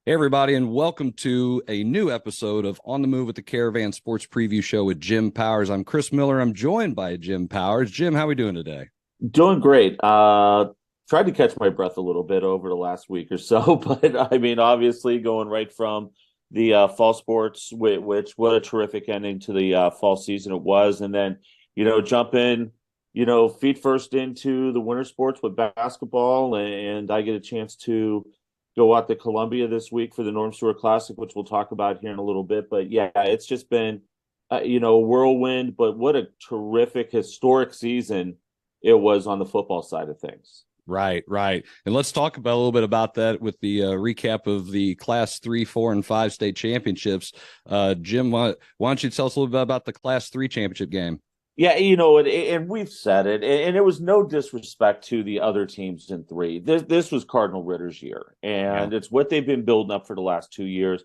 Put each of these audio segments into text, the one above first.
Hey, everybody, and welcome to a new episode of On the Move with the Caravan Sports Preview Show with Jim Powers. I'm Chris Miller. I'm joined by Jim Powers. Jim, how are we doing today? Doing great. Tried to catch my breath a little bit over the last week or so, but I mean, obviously going right from the fall sports, which what a terrific ending to the fall season it was, and then jump in, feet first into the winter sports with basketball, and I get a chance to go out to Columbia this week for the Norm Stewart Classic, which we'll talk about here in a little bit. But yeah, it's just been a whirlwind, but what a terrific historic season it was on the football side of things. Right, right. And let's talk about a little bit about that with the recap of the Class 3, 4, and 5 state championships. Jim, why don't you tell us a little bit about the Class 3 championship game? Yeah, and we've said it, and it was no disrespect to the other teams in three. This was Cardinal Ritter's year, Yeah. and it's what they've been building up for the last 2 years.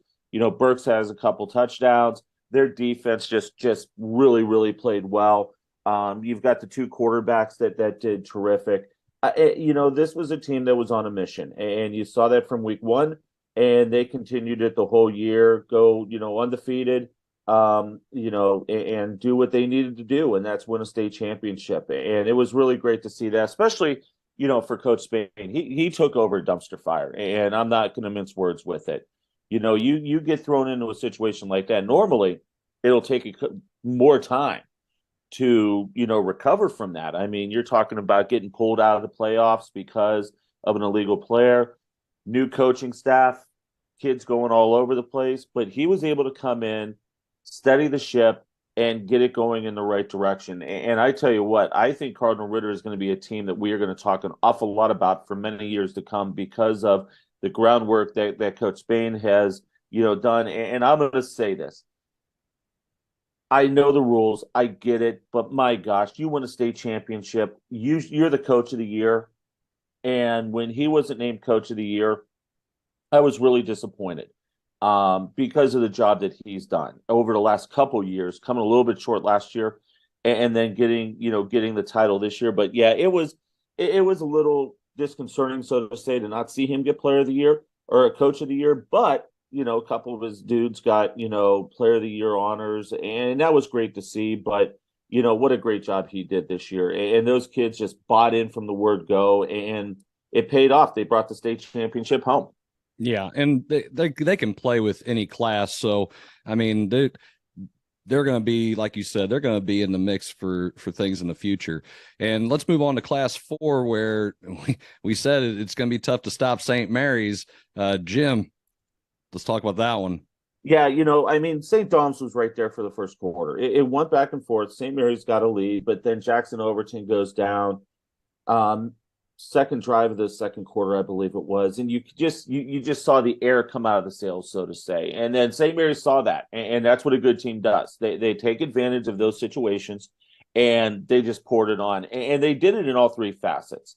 Burks has a couple touchdowns. Their defense just really really played well. You've got the two quarterbacks that did terrific. This was a team that was on a mission, and you saw that from week one, and they continued it the whole year. Go, undefeated, and do what they needed to do, and that's win a state championship. And it was really great to see that, especially for Coach Spain. He took over a dumpster fire, and I'm not going to mince words with it. You get thrown into a situation like that. Normally, it'll take more time to recover from that. I mean, you're talking about getting pulled out of the playoffs because of an illegal player, new coaching staff, kids going all over the place, but he was able to come in, steady the ship, and get it going in the right direction. And I tell you what, I think Cardinal Ritter is going to be a team that we are going to talk an awful lot about for many years to come because of the groundwork that Coach Spain has done. And I'm going to say this, I know the rules. I get it. But my gosh, you win a state championship. You're the coach of the year. And when he wasn't named coach of the year, I was really disappointed because of the job that he's done over the last couple of years, coming a little bit short last year and then getting the title this year. But yeah, it was a little disconcerting, so to say, to not see him get player of the year or a coach of the year. But a couple of his dudes got, player of the year honors, and that was great to see. But, what a great job he did this year. And those kids just bought in from the word go, and it paid off. They brought the state championship home. Yeah, and they can play with any class. So, I mean, they're going to be, like you said, they're going to be in the mix for things in the future. And let's move on to Class 4, where we said it's going to be tough to stop St. Mary's. Jim, let's talk about that one. Yeah, I mean, St. Dom's was right there for the first quarter. It went back and forth. St. Mary's got a lead, but then Jackson Overton goes down. Second drive of the second quarter, I believe it was, and you just saw the air come out of the sails, so to say. And then St. Mary's saw that, and that's what a good team does. They take advantage of those situations, and they just poured it on, and they did it in all three facets.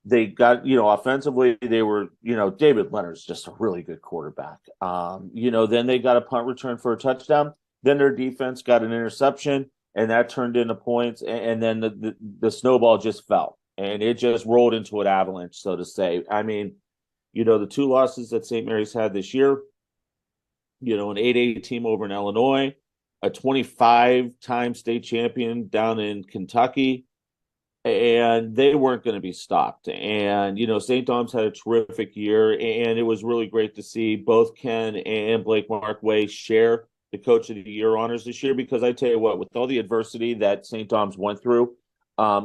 They got, offensively, they were, David Leonard's just a really good quarterback. Then they got a punt return for a touchdown. Then their defense got an interception, and that turned into points. And then the snowball just fell, and it just rolled into an avalanche, so to say. I mean, the two losses that St. Mary's had this year, an 8A team over in Illinois, a 25-time state champion down in Kentucky, and they weren't going to be stopped. And St. Dom's had a terrific year, and it was really great to see both Ken and Blake Markway share the coach of the year honors this year, because I tell you what, with all the adversity that St. Dom's went through,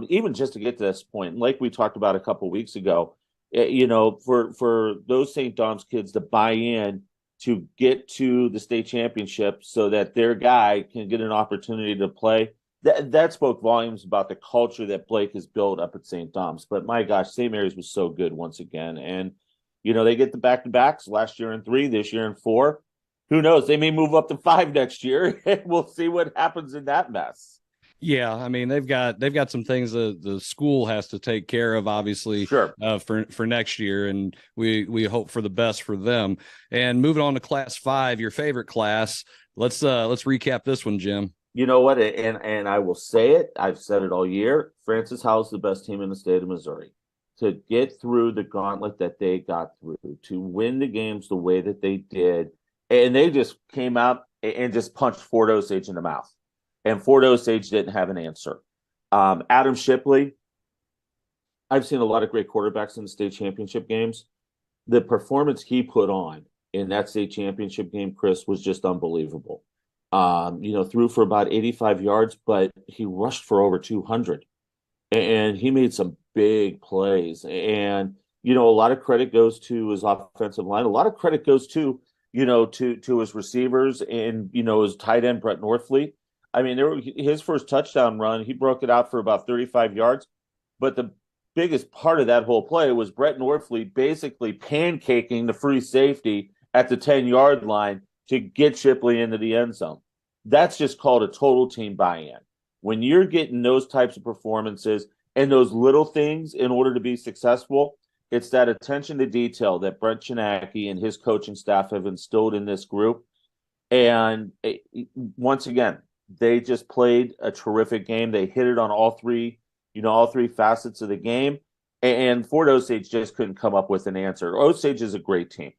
even just to get to this point, like we talked about a couple of weeks ago, for those St. Dom's kids to buy in to get to the state championship so that their guy can get an opportunity to play, that spoke volumes about the culture that Blake has built up at St. Dom's. But my gosh, St. Mary's was so good once again. And, they get the back-to-backs last year in 3, this year in 4. Who knows? They may move up to 5 next year, and we'll see what happens in that mess. Yeah, I mean, they've got some things the school has to take care of, obviously, Sure. for next year, and we hope for the best for them. And moving on to Class 5, your favorite class. Let's recap this one, Jim. You know what? And I will say it. I've said it all year. Francis Howell's the best team in the state of Missouri. to get through the gauntlet that they got through, to win the games the way that they did. And they just came out and just punched Fort Osage in the mouth. And Fort Osage didn't have an answer. Adam Shipley, I've seen a lot of great quarterbacks in the state championship games. The performance he put on in that state championship game, Chris, was just unbelievable. Threw for about 85 yards, but he rushed for over 200. And he made some big plays. And, a lot of credit goes to his offensive line. A lot of credit goes to his receivers and, his tight end, Brett Northfleet. I mean, his first touchdown run, he broke it out for about 35 yards. But the biggest part of that whole play was Brett Northfleet basically pancaking the free safety at the 10-yard line to get Shipley into the end zone. That's just called a total team buy-in. When you're getting those types of performances and those little things in order to be successful, it's that attention to detail that Brent Chinacki and his coaching staff have instilled in this group. And once again, they just played a terrific game. They hit it on all three facets of the game. And Fort Osage just couldn't come up with an answer. Osage is a great team.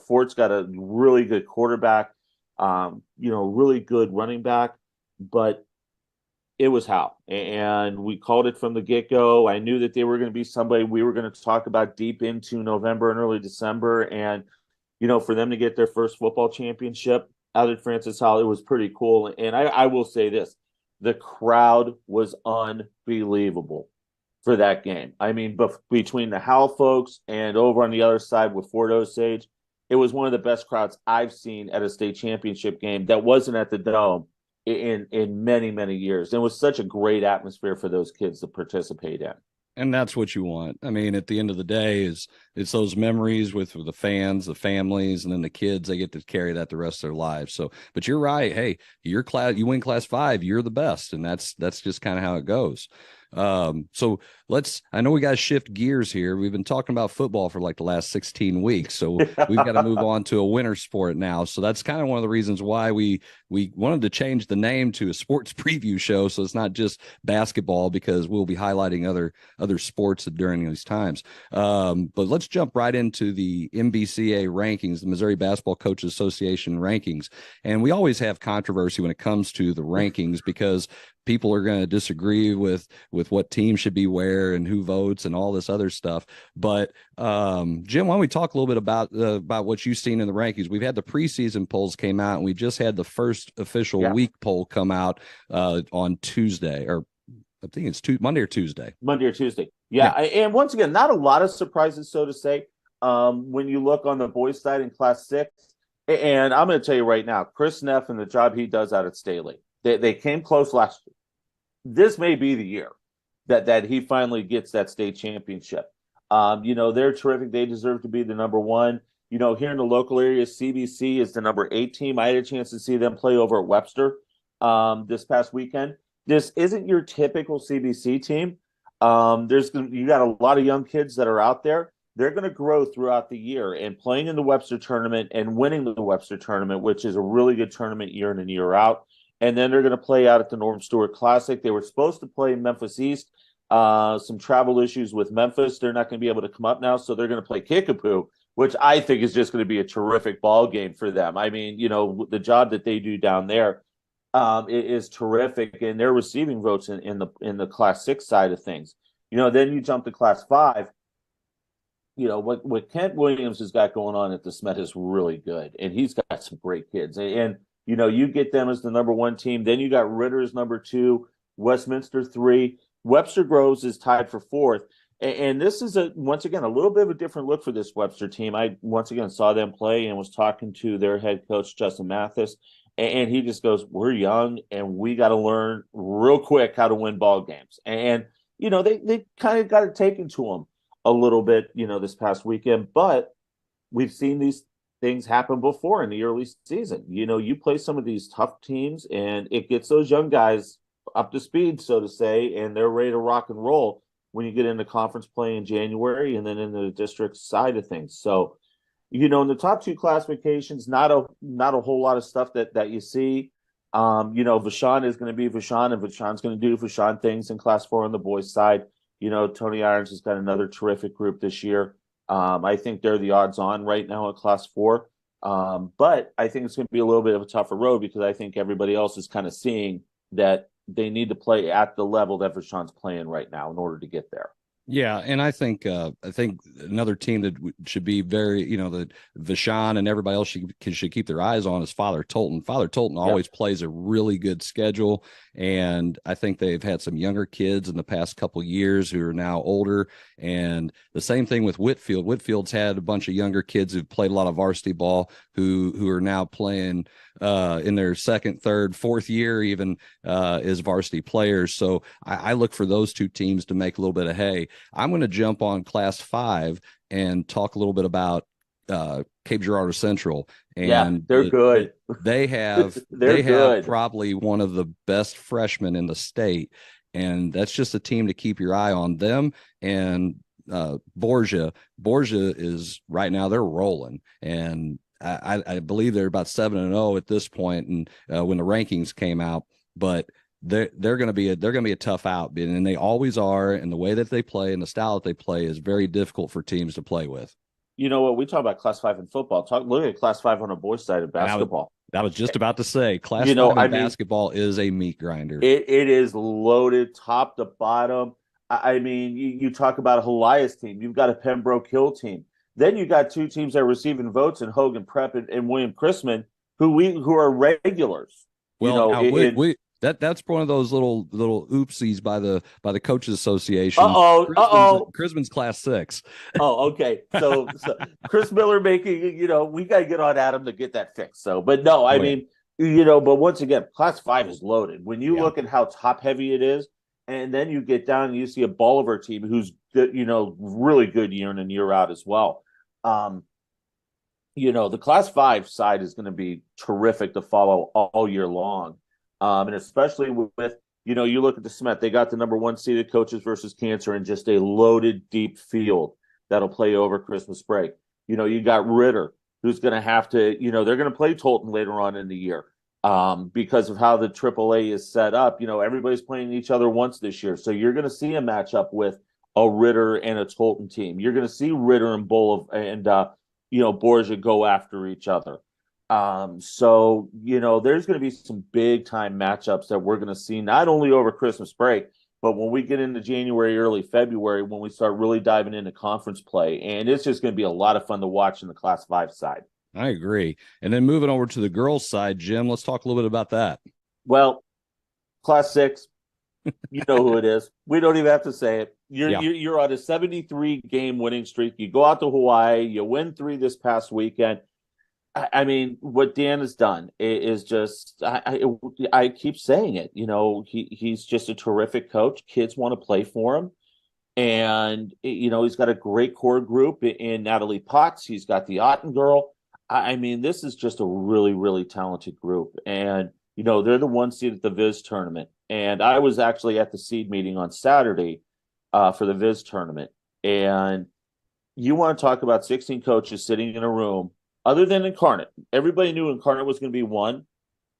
Fort's got a really good quarterback, really good running back, but it was how. And we called it from the get-go. I knew that they were going to be somebody we were going to talk about deep into November and early December. And, for them to get their first football championship out at Francis Howell, it was pretty cool. And I will say this, the crowd was unbelievable for that game. I mean, between the Howell folks and over on the other side with Fort Osage, it was one of the best crowds I've seen at a state championship game that wasn't at the Dome in many, many years. It was such a great atmosphere for those kids to participate in. And that's what you want. I mean, at the end of the day, it's those memories with the fans, the families, and then the kids. They get to carry that the rest of their lives. So, but you're right. Hey, you win Class 5, you're the best, and that's just kind of how it goes. So I know we got to shift gears here. We've been talking about football for like the last 16 weeks. So we've got to move on to a winter sport now. So that's kind of one of the reasons why we wanted to change the name to a sports preview show. So it's not just basketball, because we'll be highlighting other sports during these times. But let's jump right into the MBCA rankings, the Missouri Basketball Coaches Association rankings. And we always have controversy when it comes to the rankings, because people are going to disagree with what team should be where and who votes and all this other stuff. But Jim, why don't we talk a little bit about what you've seen in the rankings? We've had the preseason polls came out, and we just had the first official week poll come out on Tuesday, or I think it's Monday or Tuesday. Yeah. And once again, not a lot of surprises, so to say, when you look on the boys' side in Class 6. And I'm going to tell you right now, Chris Neff and the job he does out at Staley, they came close last year. This may be the year that he finally gets that state championship. They're terrific. They deserve to be the number one. Here in the local area, CBC is the number 8 team. I had a chance to see them play over at Webster this past weekend. This isn't your typical CBC team. You got a lot of young kids that are out there. They're going to grow throughout the year, and playing in the Webster tournament and winning the Webster tournament, which is a really good tournament year in and year out. And then they're going to play out at the Norm Stewart Classic. They were supposed to play Memphis East. Some travel issues with Memphis. They're not going to be able to come up now, so they're going to play Kickapoo, which I think is just going to be a terrific ball game for them. I mean, the job that they do down there is terrific, and they're receiving votes in the Class 6 side of things. Then you jump to Class 5. What Kent Williams has got going on at the Smet is really good, and he's got some great kids. And you get them as the number 1 team. Then you got Ritter's number 2, Westminster 3. Webster Groves is tied for 4th. And this is once again a little bit of a different look for this Webster team. I once again saw them play and was talking to their head coach, Justin Mathis, and he just goes, "We're young and we got to learn real quick how to win ball games." And they kind of got it taken to them a little bit, this past weekend. But we've seen these things happen before in the early season. You play some of these tough teams, and it gets those young guys up to speed, so to say, and they're ready to rock and roll when you get into conference play in January and then in the district side of things. So, in the top 2 classifications, not a whole lot of stuff that you see. Vashon is going to be Vashon, and Vashon's going to do Vashon things in Class 4 on the boys' side. Tony Irons has got another terrific group this year. I think they're the odds on right now at Class 4. But I think it's going to be a little bit of a tougher road because I think everybody else is kind of seeing that they need to play at the level that Vashon's playing right now in order to get there. Yeah, and I think another team that should be very, that Vashon and everybody else should keep their eyes on is Father Tolton. Father Tolton always plays a really good schedule, and I think they've had some younger kids in the past couple years who are now older. And the same thing with Whitfield. Whitfield's had a bunch of younger kids who've played a lot of varsity ball who are now playing in their second, third, fourth year even as varsity players. So I look for those two teams to make a little bit of hay. I'm going to jump on Class 5 and talk a little bit about Cape Girardeau Central. And they're good. They have have probably one of the best freshmen in the state, and that's just a team to keep your eye on. Them and Borgia is right now, they're rolling, and I believe they're about 7-0 at this point, and when the rankings came out, but they're going to be a tough out, and they always are. And the way that they play and the style that they play is very difficult for teams to play with. You know what? We talk about Class 5 in football. Look at Class 5 on the boys' side of basketball. I was just about to say, Class 5 in basketball is a meat grinder. It is loaded top to bottom. I mean, you talk about a Helias team. You've got a Pembroke Hill team. Then you got two teams that are receiving votes in Hogan Prep and William Chrisman, who are regulars. Well, that's one of those little oopsies by the coaches association. Chrisman's Class 6. Oh, okay. So Chris Miller making, we got to get on Adam to get that fixed. So, but no, I mean, but once again, Class 5 is loaded. When you look at how top heavy it is, and then you get down and you see a Bolivar team who's good, really good year in and year out as well. The Class 5 side is going to be terrific to follow all year long. And especially with, you look at the Smet, they got the number 1 seeded Coaches versus Cancer in just a loaded, deep field that'll play over Christmas break. You got Ritter, who's going to have to, they're going to play Tolton later on in the year because of how the AAA is set up. Everybody's playing each other once this year. So you're going to see a matchup with a Ritter and a Tolton team. You're going to see Ritter and Borgia go after each other. So, there's going to be some big time matchups that we're going to see not only over Christmas break, but when we get into January, early February, when we start really diving into conference play. And it's just going to be a lot of fun to watch in the Class 5 side. I agree. And then moving over to the girls' side, Jim, let's talk a little bit about that. Well, Class 6, you know who it is. We don't even have to say it. You're on a 73-game winning streak. You go out to Hawaii. You win 3 this past weekend. I mean, what Dan has done is just, I keep saying it, he's just a terrific coach. Kids want to play for him. And, he's got a great core group in Natalie Potts. He's got the Otten girl. I mean, this is just a really, really talented group. And, they're the 1 seed at the Viz tournament. And I was actually at the seed meeting on Saturday for the Viz tournament. And you want to talk about 16 coaches sitting in a room. Other than Incarnate, everybody knew Incarnate was going to be 1,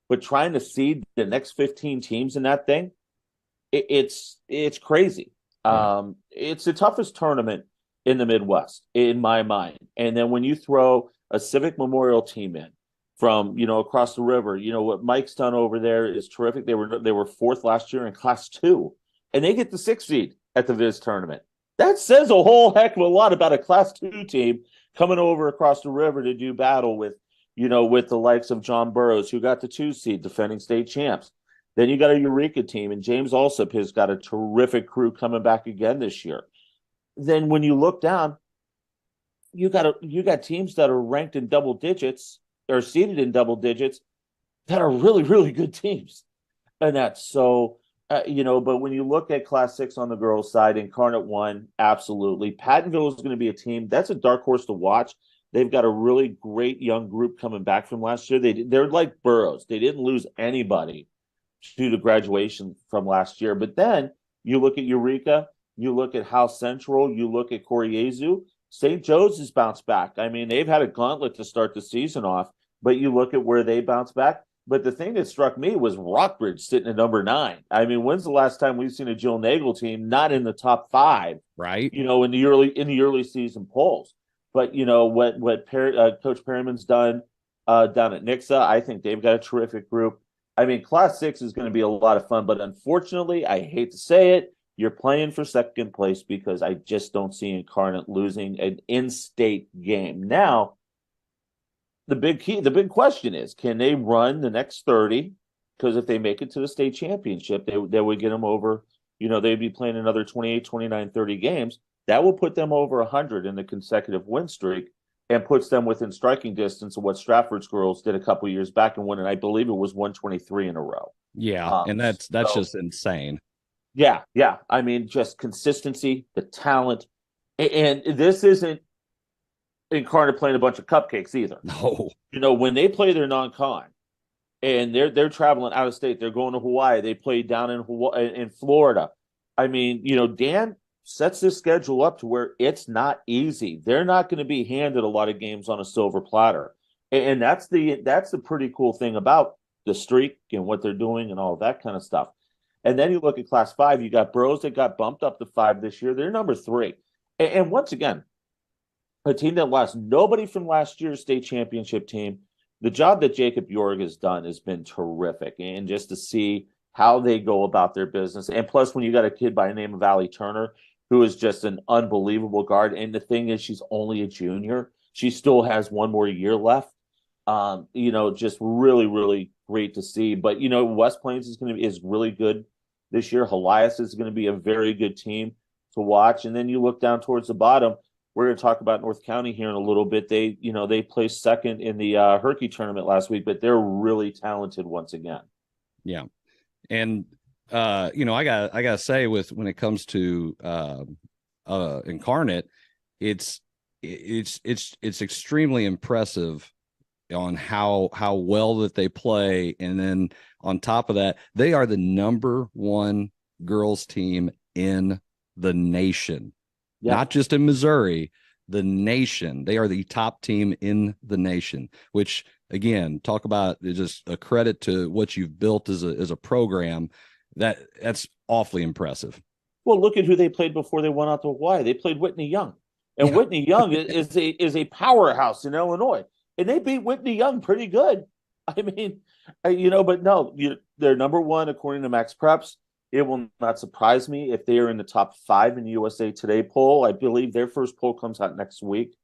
but trying to seed the next 15 teams in that thing, it's crazy. It's the toughest tournament in the Midwest, in my mind. And then when you throw a Civic Memorial team in from across the river, what Mike's done over there is terrific. They were 4th last year in Class 2, and they get the 6th seed at the Viz tournament. That says a whole heck of a lot about a Class 2 team coming over across the river to do battle with, with the likes of John Burroughs, who got the 2 seed, defending state champs. Then you got a Eureka team, and James Alsop has got a terrific crew coming back again this year. Then when you look down, you got teams that are ranked in double digits or seeded in double digits that are really, really good teams. And that's so, but when you look at Class 6 on the girls' side, Incarnate 1, absolutely. Pattonville is going to be a team that's a dark horse to watch. They've got a really great young group coming back from last year. They're like Burroughs. They didn't lose anybody due to graduation from last year. But then you look at Eureka, you look at House Central, you look at Koryezu. St. Joe's has bounced back. I mean, they've had a gauntlet to start the season off, but you look at where they bounce back. But the thing that struck me was Rockbridge sitting at number 9. I mean, when's the last time we've seen a Jill Nagel team not in the top 5? Right. In the early season polls. But Coach Perryman's done down at Nixa, I think they've got a terrific group. I mean, Class 6 is going to be a lot of fun, but unfortunately, I hate to say it, you're playing for second place because I just don't see Incarnate losing an in-state game. Now, the big question is, can they run the next 30? Because if they make it to the state championship, they would get them over, they'd be playing another 28, 29, 30 games. That will put them over 100 in the consecutive win streak and puts them within striking distance of what Stratford's girls did a couple years back and won, and I believe it was 123 in a row. Yeah, and that's just insane. Yeah. I mean, just consistency, the talent, and this isn't Incarnate playing a bunch of cupcakes either. No, when they play their non-con and they're traveling out of state, they're going to Hawaii. They play down in Florida. I mean, Dan sets this schedule up to where it's not easy. They're not going to be handed a lot of games on a silver platter, and that's the pretty cool thing about the streak and what they're doing and all that kind of stuff. And then you look at Class 5. You got Bros that got bumped up to 5 this year. They're number 3, and once again, a team that lost nobody from last year's state championship team. The job that Jacob Jorg has done has been terrific, and just to see how they go about their business, and plus when you got a kid by the name of Allie Turner, who is just an unbelievable guard. And the thing is, she's only a junior. She still has one more year left. Just really, really great to see. But, West Plains is really good this year. Helias is going to be a very good team to watch. And then you look down towards the bottom. We're going to talk about North County here in a little bit. They placed second in the Herky tournament last week, but they're really talented once again. Yeah. And I gotta say, when it comes to Incarnate, it's extremely impressive on how well that they play, and then on top of that, they are the number 1 girls team in the nation, not just in Missouri, the nation. They are the top team in the nation, which again, talk about just a credit to what you've built as a program. That's awfully impressive. Well, look at who they played before they went out to Hawaii. They played Whitney Young, and Whitney Young is a powerhouse in Illinois, and they beat Whitney Young pretty good. I mean, but no, they're number 1 according to Max Preps. It will not surprise me if they are in the top 5 in the USA Today poll. I believe their first poll comes out next week.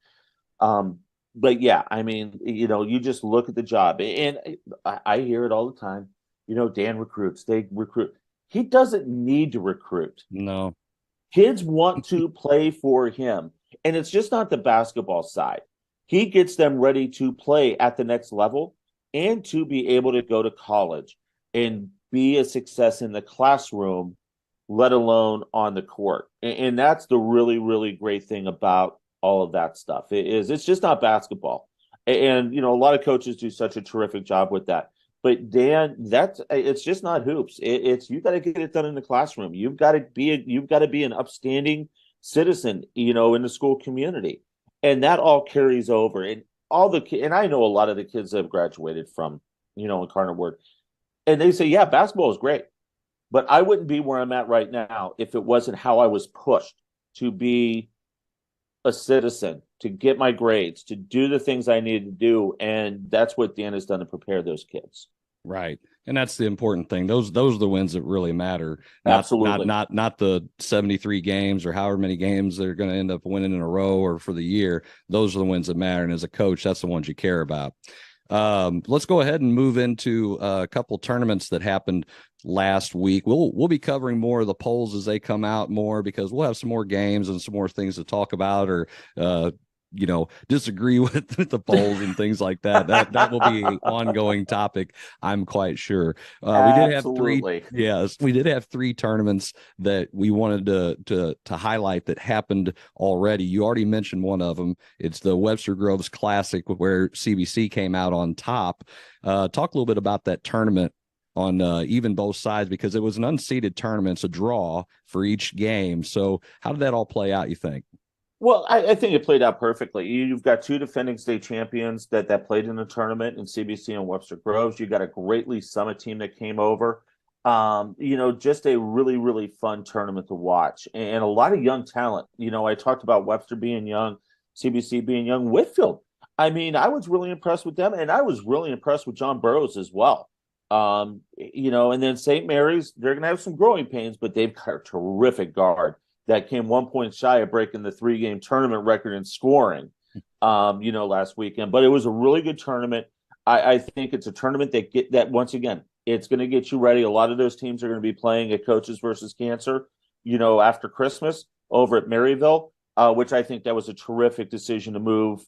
But yeah, I mean, you just look at the job, and I hear it all the time. Dan recruits. They recruit. He doesn't need to recruit. No. Kids want to play for him. And it's just not the basketball side. He gets them ready to play at the next level and to be able to go to college and be a success in the classroom, let alone on the court. And that's the really, really great thing about all of that stuff. It's just not basketball. And, a lot of coaches do such a terrific job with that. But Dan, it's just not hoops. It's you got to get it done in the classroom. You've got to be an upstanding citizen, in the school community, and that all carries over. And and I know a lot of the kids that have graduated from, Incarnate Word, and they say, yeah, basketball is great, but I wouldn't be where I'm at right now if it wasn't how I was pushed to be a citizen, to get my grades, to do the things I needed to do. And that's what Dan has done to prepare those kids. Right. And that's the important thing. Those are the wins that really matter. Absolutely. Not the 73 games or however many games they're going to end up winning in a row or for the year. Those are the wins that matter. And as a coach, that's the ones you care about. Let's go ahead and move into a couple tournaments that happened last week. We'll be covering more of the polls as they come out more, because we'll have some more games and some more things to talk about, or disagree with the polls and things like that. That will be an ongoing topic, I'm quite sure. We did have three. Yes, we did have 3 tournaments that we wanted to highlight that happened already. You already mentioned one of them. It's the Webster Groves Classic, where CBC came out on top. Talk a little bit about that tournament on even both sides, because it was an unseeded tournament. It's a draw for each game. So how did that all play out, you think? Well, I think it played out perfectly. You've got two defending state champions that played in the tournament in CBC and Webster Groves. You got a great Lee Summit team that came over. Just a really, really fun tournament to watch and a lot of young talent. I talked about Webster being young, CBC being young, Whitfield. I mean, I was really impressed with them, and I was really impressed with John Burroughs as well. And then St. Mary's, they're going to have some growing pains, but they've got a terrific guard that came 1 point shy of breaking the 3-game tournament record in scoring, last weekend. But it was a really good tournament. I think it's a tournament that once again, it's going to get you ready. A lot of those teams are going to be playing at Coaches versus Cancer, after Christmas over at Maryville, which I think that was a terrific decision to move.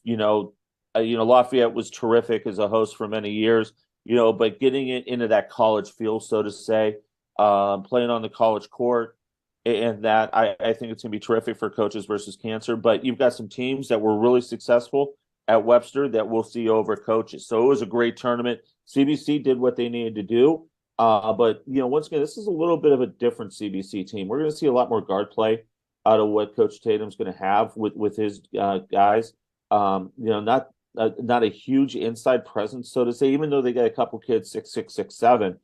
Lafayette was terrific as a host for many years, but getting it into that college feel, so to say, playing on the college court, and that I think it's going to be terrific for Coaches versus Cancer. But you've got some teams that were really successful at Webster that we'll see over Coaches. So it was a great tournament. CBC did what they needed to do. But once again, this is a little bit of a different CBC team. We're going to see a lot more guard play out of what Coach Tatum's going to have with his guys. Not a huge inside presence, so to say, even though they got a couple kids 6'6", 6'7",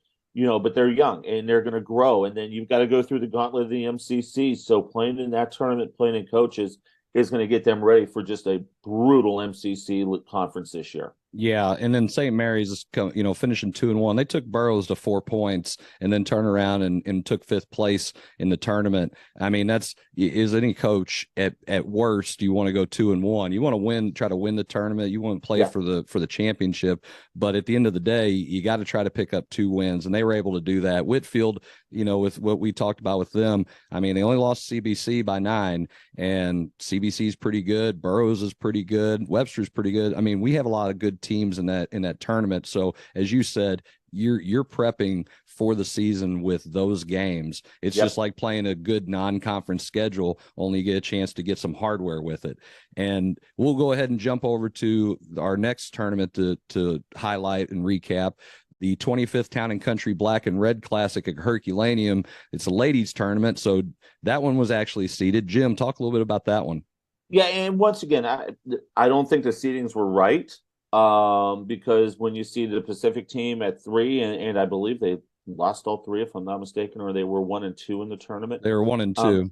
but they're young and they're going to grow. And then you've got to go through the gauntlet of the MCC. So playing in that tournament, playing in Coaches is going to get them ready for just a brutal MCC conference this year. Yeah, and then St. Mary's is finishing 2-1. They took Burroughs to 4 points and then turned around and took 5th place in the tournament. I mean, is any coach at worst, you want to go 2-1. You want to win, try to win the tournament. You want to play for the championship. But at the end of the day, you got to try to pick up 2 wins, and they were able to do that. Whitfield, with what we talked about with them, I mean, they only lost CBC by 9, and CBC is pretty good. Burroughs is pretty good. Webster's pretty good. I mean, we have a lot of good teams in that tournament. So as you said, you're prepping for the season with those games. It's just like playing a good non-conference schedule, only you get a chance to get some hardware with it. And we'll go ahead and jump over to our next tournament to highlight and recap. The 25th Town and Country Black and Red Classic at Herculaneum. It's a ladies tournament, so that one was actually seeded. Jim, talk a little bit about that one. Yeah, and once again, I don't think the seedings were right. Because when you see the Pacific team at 3, and I believe they lost all 3, if I'm not mistaken, or they were 1 and 2 in the tournament. They were 1 and 2.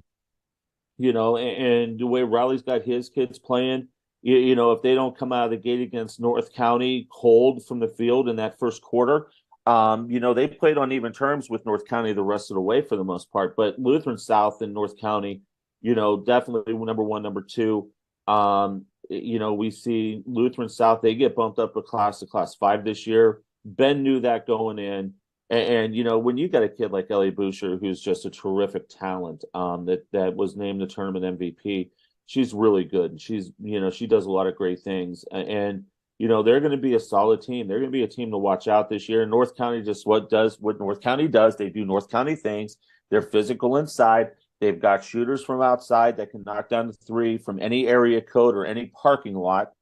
And the way Riley's got his kids playing, if they don't come out of the gate against North County cold from the field in that first quarter, they played on even terms with North County the rest of the way for the most part. But Lutheran South and North County, definitely number 1, number 2. We see Lutheran South, they get bumped up a class to class 5 this year. Ben knew that going in. And when you got a kid like Ellie Boucher, who's just a terrific talent, that was named the tournament MVP, she's really good. And she's, she does a lot of great things. And they're going to be a solid team. They're going to be a team to watch out this year. North County just what North County does. They do North County things. They're physical inside. They've got shooters from outside that can knock down the 3 from any area code or any parking lot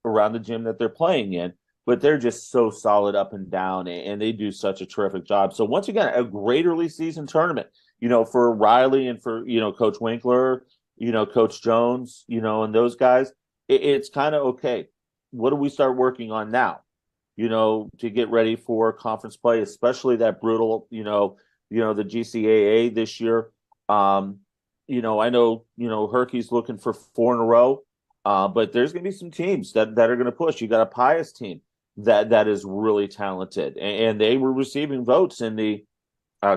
around the gym that they're playing in. But they're just so solid up and down, and they do such a terrific job. So once again, a great early season tournament, for Riley and for, Coach Winkler, Coach Jones, and those guys. It's kind of okay. What do we start working on now, to get ready for conference play, especially that brutal, the GCAA this year. I know, Herky's looking for 4 in a row, but there's going to be some teams that are going to push. You got a Pius team that is really talented, and they were receiving votes in the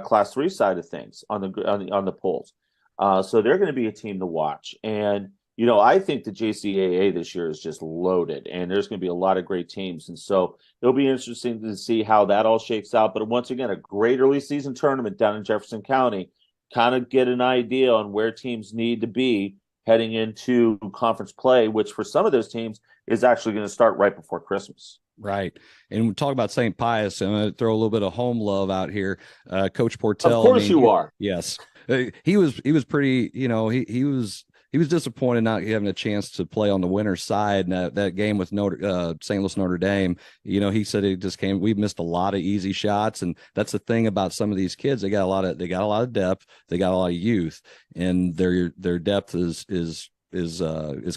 Class 3 side of things on the polls. So they're going to be a team to watch. And, I think the JCAA this year is just loaded, and there's going to be a lot of great teams. And so it'll be interesting to see how that all shakes out. But once again, a great early season tournament down in Jefferson County. Kind of get an idea on where teams need to be heading into conference play, which for some of those teams is actually going to start right before Christmas. Right. And we talk about St. Pius. I'm going to throw a little bit of home love out here. Coach Portell. Of course you are. Yes. He was pretty, he was disappointed not having a chance to play on the winner's side. And that game with St. Louis Notre Dame, he said we missed a lot of easy shots. And that's the thing about some of these kids. They got a lot of depth. They got a lot of youth, and their depth is is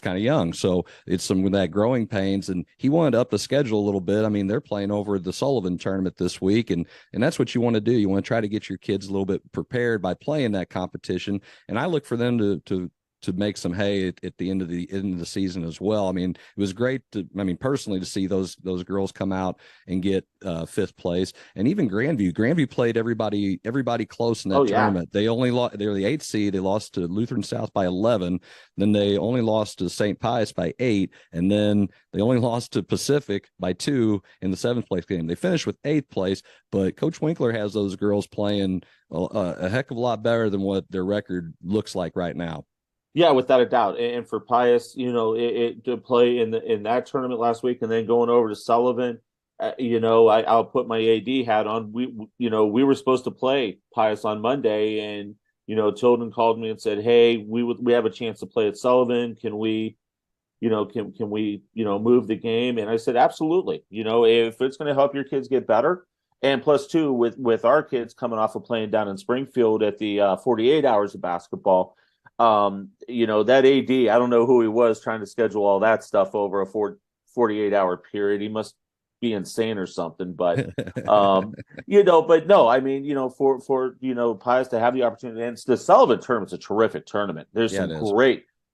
kind of young, so it's some of that growing pains, and he wanted to up the schedule a little bit. I mean, they're playing over the Sullivan tournament this week, and that's what you want to do. You want to try to get your kids a little bit prepared by playing that competition, and I look for them to make some hay at the end of the season as well. I mean, it was great personally to see those girls come out and get fifth place, and even Grandview played everybody close in that tournament. They were the 8th seed. They lost to Lutheran South by 11. Then they only lost to St. Pius by 8, and then they only lost to Pacific by 2 in the 7th place game. They finished with 8th place, but Coach Winkler has those girls playing a heck of a lot better than what their record looks like right now. Yeah, without a doubt. And for Pius, to play in that tournament last week and then going over to Sullivan, I'll put my AD hat on. We were supposed to play Pius on Monday, and Tilden called me and said, "Hey, we have a chance to play at Sullivan. Can we, can we move the game?" And I said, "Absolutely. If it's going to help your kids get better." And plus, too, with our kids coming off of playing down in Springfield at the 48 hours of basketball. That AD, I don't know who he was trying to schedule all that stuff over a 48-hour period. He must be insane or something, but but no, I mean, for Pius to have the opportunity, and the Sullivan tournament's a terrific tournament. There's some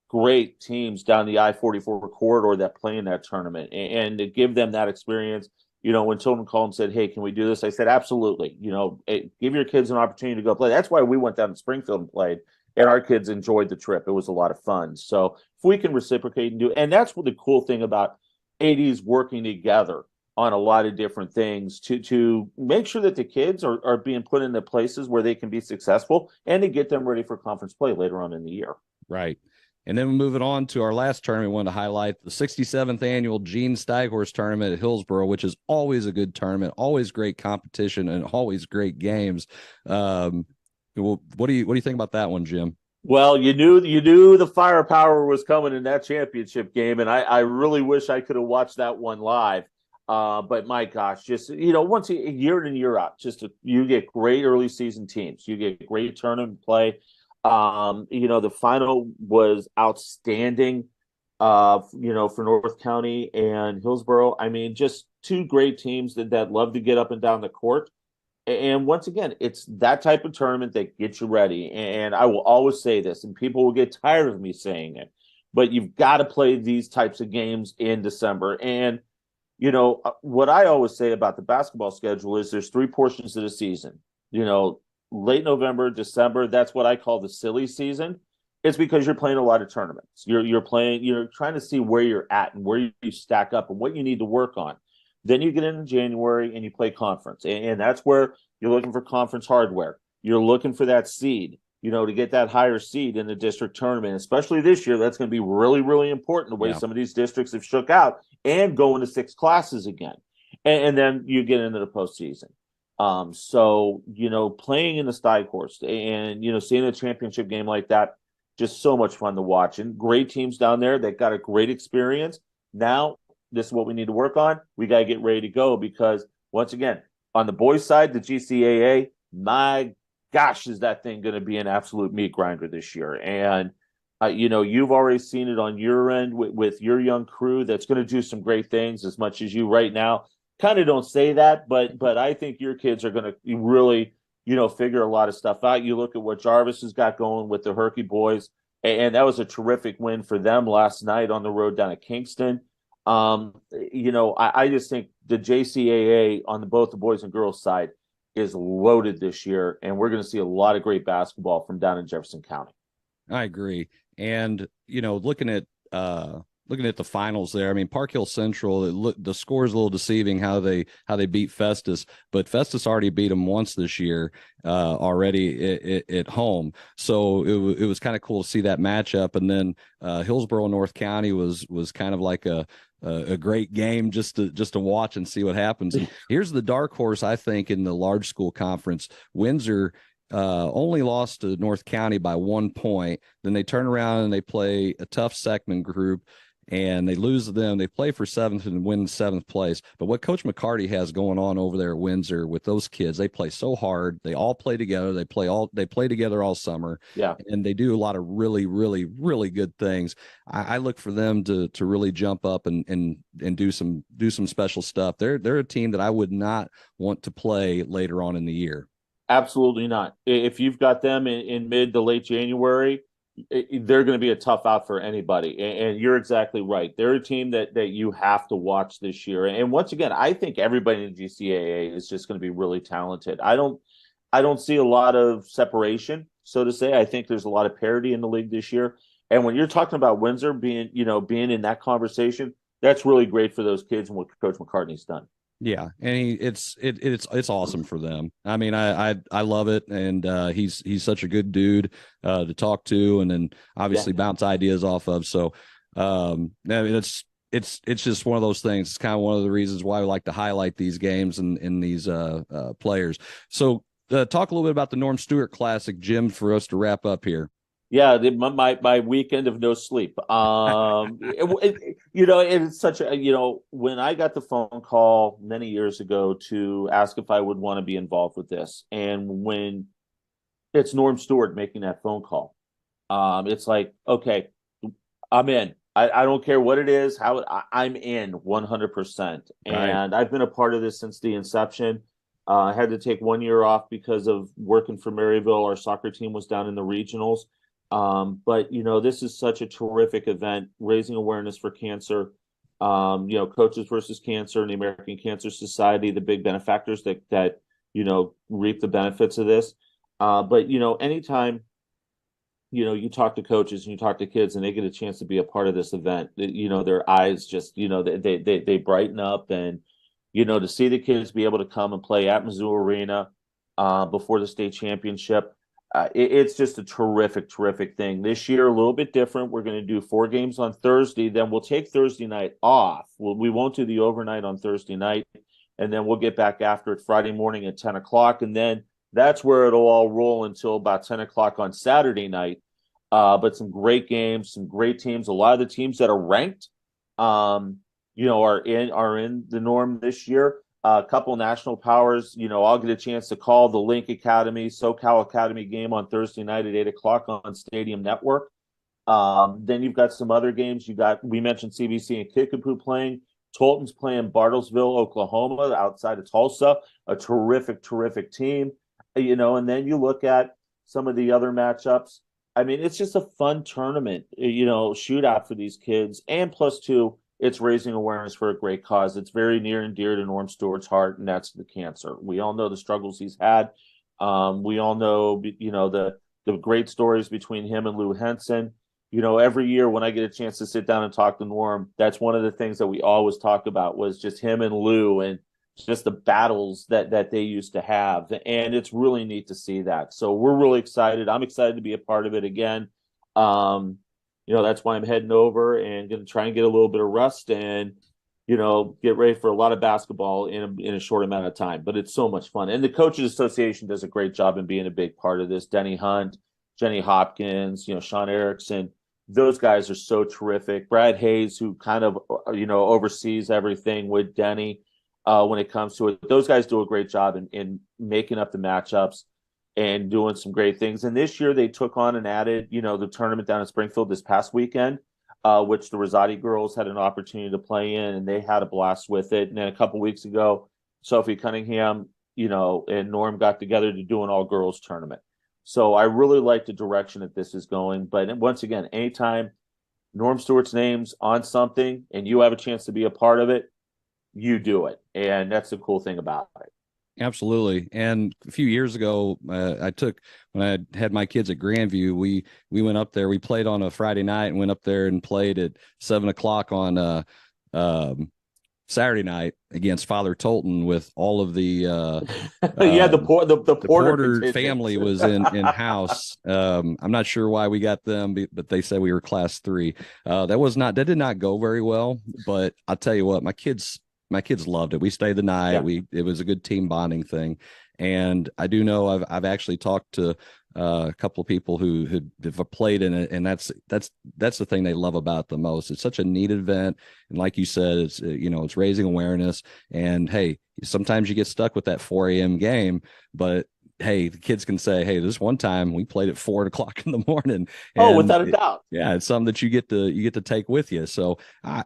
great teams down the I-44 corridor that play in that tournament, and to give them that experience. When Tilden called and said, "Hey, can we do this?" I said, "Absolutely." Give your kids an opportunity to go play. That's why we went down to Springfield and played. And our kids enjoyed the trip. It was a lot of fun. So if we can reciprocate and do, and that's what the cool thing about ADs working together on a lot of different things to make sure that the kids are being put into places where they can be successful and to get them ready for conference play later on in the year. Right. And then moving on to our last tournament, we wanted to highlight the 67th annual Gene Steighorst tournament at Hillsboro, which is always a good tournament, always great competition, and always great games. Well, what do you think about that one, Jim? Well, you knew the firepower was coming in that championship game, and I really wish I could have watched that one live. But my gosh, just once a year in and year out, you get great early season teams, you get great tournament play. The final was outstanding. For North County and Hillsboro. I mean, just two great teams that love to get up and down the court. And once again, it's that type of tournament that gets you ready. And I will always say this, and people will get tired of me saying it, but you've got to play these types of games in December. And, what I always say about the basketball schedule is there's 3 portions of the season. Late November, December, that's what I call the silly season. It's because you're playing a lot of tournaments. You're trying to see where you're at and where you stack up and what you need to work on. Then you get into January and you play conference. And that's where you're looking for conference hardware. You're looking for that seed, to get that higher seed in the district tournament. Especially this year, that's going to be really, really important the way some of these districts have shook out and go into 6 classes again. And then you get into the postseason. So, playing in the Steighorst and, seeing a championship game like that, just so much fun to watch. And great teams down there that got a great experience. Now, this is what we need to work on. We got to get ready to go because, once again, on the boys' side, the GCAA, my gosh, is that thing going to be an absolute meat grinder this year. And, you've already seen it on your end with your young crew that's going to do some great things as much as you right now. Kind of don't say that, but I think your kids are going to really, figure a lot of stuff out. You look at what Jarvis has got going with the Herky boys, and that was a terrific win for them last night on the road down at Kingston. I just think the JCAA on both the boys and girls side is loaded this year, and we're going to see a lot of great basketball from down in Jefferson County. I agree. And, looking at the finals there, I mean, Park Hill Central, the score is a little deceiving how they beat Festus, but Festus already beat them once this year already at home. So it was kind of cool to see that matchup. And then Hillsboro North County was kind of like a great game just to watch and see what happens. And here's the dark horse, I think, in the large school conference. Windsor only lost to North County by 1 point. Then they turn around and they play a tough Seckman group and they lose to them. They play for seventh and win seventh place. But what Coach McCarty has going on over there at Windsor with those kids, they play so hard. They all play together. They play together all summer. Yeah. And they do a lot of really, really, really good things. I look for them to really jump up and do some special stuff. They're a team that I would not want to play later on in the year. Absolutely not. If you've got them in mid to late January, they're going to be a tough out for anybody. And you're exactly right. They're a team that you have to watch this year. And once again, I think everybody in the GCAA is just going to be really talented. I don't see a lot of separation, so to say. I think there's a lot of parity in the league this year. And when you're talking about Windsor being in that conversation, that's really great for those kids and what Coach McCartney's done. Yeah, and it's awesome for them. I mean, I love it, and he's such a good dude to talk to, and then obviously bounce ideas off of. So, I mean, it's just one of those things. It's kind of one of the reasons why we like to highlight these games and these players. So, talk a little bit about the Norm Stewart Classic, Jim, for us to wrap up here. Yeah, my weekend of no sleep. It's such a, when I got the phone call many years ago to ask if I would want to be involved with this, and when it's Norm Stewart making that phone call, it's like, okay, I'm in. I don't care what it is, I'm in 100%. And I've been a part of this since the inception. I had to take 1 year off because of working for Maryville. Our soccer team was down in the regionals. But this is such a terrific event, raising awareness for cancer. Coaches versus Cancer and the American Cancer Society, the big benefactors that reap the benefits of this. But anytime you talk to coaches and you talk to kids and they get a chance to be a part of this event, their eyes just they brighten up, and to see the kids be able to come and play at Mizzou Arena before the state championship. It's just a terrific thing. This year, a little bit different. We're going to do 4 games on Thursday. Then we'll take Thursday night off. We won't do the overnight on Thursday night. And then we'll get back after it Friday morning at 10 o'clock. And then that's where it'll all roll until about 10 o'clock on Saturday night. But some great games, some great teams. A lot of the teams that are ranked, are in the Norm this year. A couple national powers, I'll get a chance to call the Link Academy, SoCal Academy game on Thursday night at 8 o'clock on Stadium Network. Then you've got some other games. We mentioned CBC and Kickapoo playing. Tolton's playing Bartlesville, Oklahoma, outside of Tulsa, a terrific team. And then you look at some of the other matchups. I mean, it's just a fun tournament, shootout for these kids. And plus, too, it's raising awareness for a great cause. It's very near and dear to Norm Stewart's heart, and that's the cancer. We all know the struggles he's had. We all know, the great stories between him and Lou Henson. Every year when I get a chance to sit down and talk to Norm, that's one of the things that we always talk about was just him and Lou and just the battles that they used to have. And it's really neat to see that. So we're really excited. I'm excited to be a part of it again. That's why I'm heading over and going to try and get a little bit of rest and, get ready for a lot of basketball in a short amount of time. But it's so much fun. And the Coaches Association does a great job in being a big part of this. Denny Hunt, Jenny Hopkins, Sean Erickson, those guys are so terrific. Brad Hayes, who kind of, oversees everything with Denny when it comes to it. Those guys do a great job in making up the matchups and doing some great things. And this year they took on and added, the tournament down in Springfield this past weekend, which the Rosati girls had an opportunity to play in, and they had a blast with it. And then a couple weeks ago, Sophie Cunningham, and Norm got together to do an all-girls tournament. So I really like the direction that this is going. But once again, anytime Norm Stewart's name's on something and you have a chance to be a part of it, you do it. And that's the cool thing about it. Absolutely. And a few years ago, when I had my kids at Grandview, we went up there. We played on a Friday night and went up there and played at 7 o'clock on Saturday night against Father Tolton with all of the the Porter family was in house. I'm not sure why we got them, but they said we were class 3. That did not go very well, but I'll tell you what, my kids loved it. We stayed the night. Yeah. It was a good team bonding thing. And I do know I've actually talked to a couple of people who have played in it, and that's that's the thing they love about it the most. It's such a neat event, and like you said, it's it's raising awareness. And hey, sometimes you get stuck with that 4 a.m. game, but hey, the kids can say, hey, this one time we played at 4 o'clock in the morning. Oh, without a doubt. Yeah, it's something that you get to take with you. So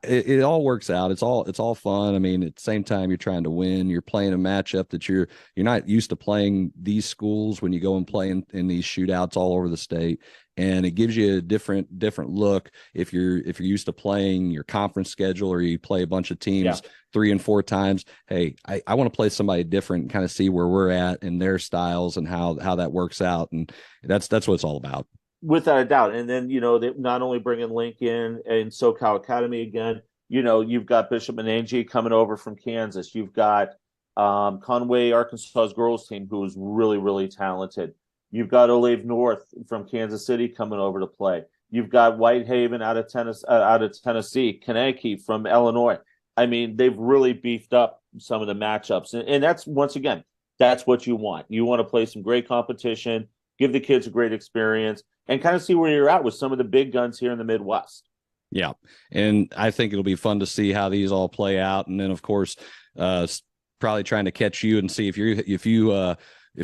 it all works out. It's all fun. I mean, at the same time, you're trying to win. You're playing a matchup that you're not used to playing these schools when you go and play in these shootouts all over the state. And it gives you a different look if you're used to playing your conference schedule, or you play a bunch of teams 3 and 4 times. Hey, I want to play somebody different and kind of see where we're at and their styles and how that works out. And that's what it's all about. Without a doubt. And then, they not only bring in Lincoln and SoCal Academy again, you've got Bishop Menangi coming over from Kansas. You've got Conway, Arkansas's girls team, who is really, really talented. You've got Olave North from Kansas City coming over to play. You've got Whitehaven out of Tennessee, Kaneki from Illinois. I mean, they've really beefed up some of the matchups. And that's, once again, that's what you want. You want to play some great competition, give the kids a great experience, and kind of see where you're at with some of the big guns here in the Midwest. Yeah. And I think it'll be fun to see how these all play out. And then, of course, probably trying to catch you and see if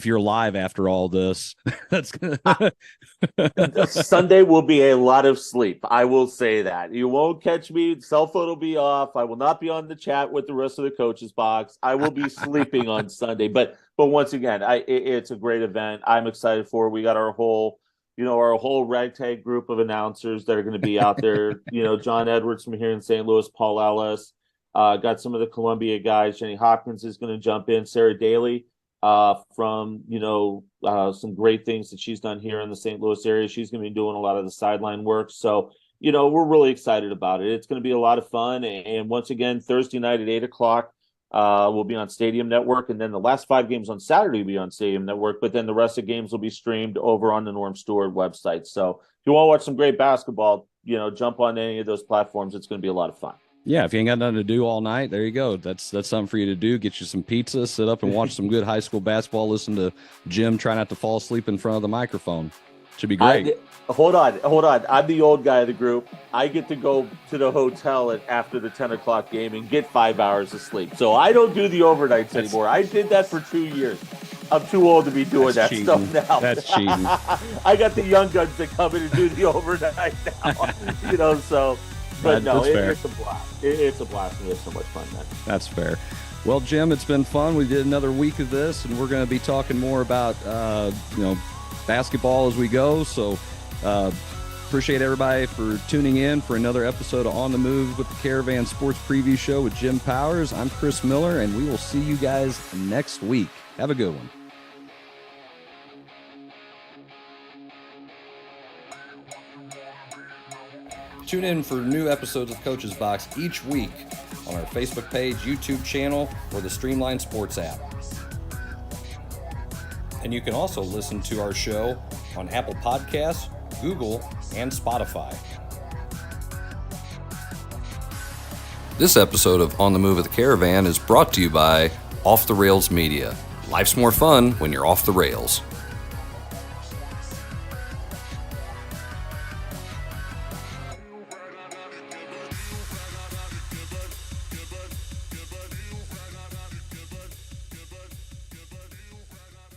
you're live after all this. That's gonna Sunday will be a lot of sleep. I will say that. You won't catch me. Cell phone will be off. I will not be on the chat with the rest of the coaches box. I will be sleeping on Sunday. But once again, it's a great event. I'm excited for it. We got our whole ragtag group of announcers that are going to be out there. John Edwards from here in St. Louis, Paul Ellis, got some of the Columbia guys. Jenny Hopkins is going to jump in. Sarah Daly, from some great things that she's done here in the St. Louis area. She's going to be doing a lot of the sideline work. So, we're really excited about it. It's going to be a lot of fun. And once again, Thursday night at 8:00, we'll be on Stadium Network. And then the last 5 games on Saturday will be on Stadium Network. But then the rest of the games will be streamed over on the Norm Stewart website. So if you want to watch some great basketball, jump on any of those platforms. It's going to be a lot of fun. Yeah, if you ain't got nothing to do all night, there you go. That's something for you to do. Get you some pizza, sit up and watch some good high school basketball. Listen to Jim try not to fall asleep in front of the microphone. Should be great. Hold on. I'm the old guy of the group. I get to go to the hotel after the 10 o'clock game and get 5 hours of sleep. So I don't do the overnights anymore. I did that for 2 years. I'm too old to be doing that cheating. stuff now. That's cheating. I got the young guns that come in and do the overnight now. So. But no, it's a blast. It's a blast, and we have so much fun, man. That's fair. Well, Jim, it's been fun. We did another week of this, and we're going to be talking more about basketball as we go. So appreciate everybody for tuning in for another episode of On the Move with the Caravan Sports Preview Show with Jim Powers. I'm Chris Miller, and we will see you guys next week. Have a good one. Tune in for new episodes of Coach's Box each week on our Facebook page, YouTube channel, or the Streamline Sports app. And you can also listen to our show on Apple Podcasts, Google, and Spotify. This episode of On the Move with the Caravan is brought to you by Off the Rails Media. Life's more fun when you're off the rails.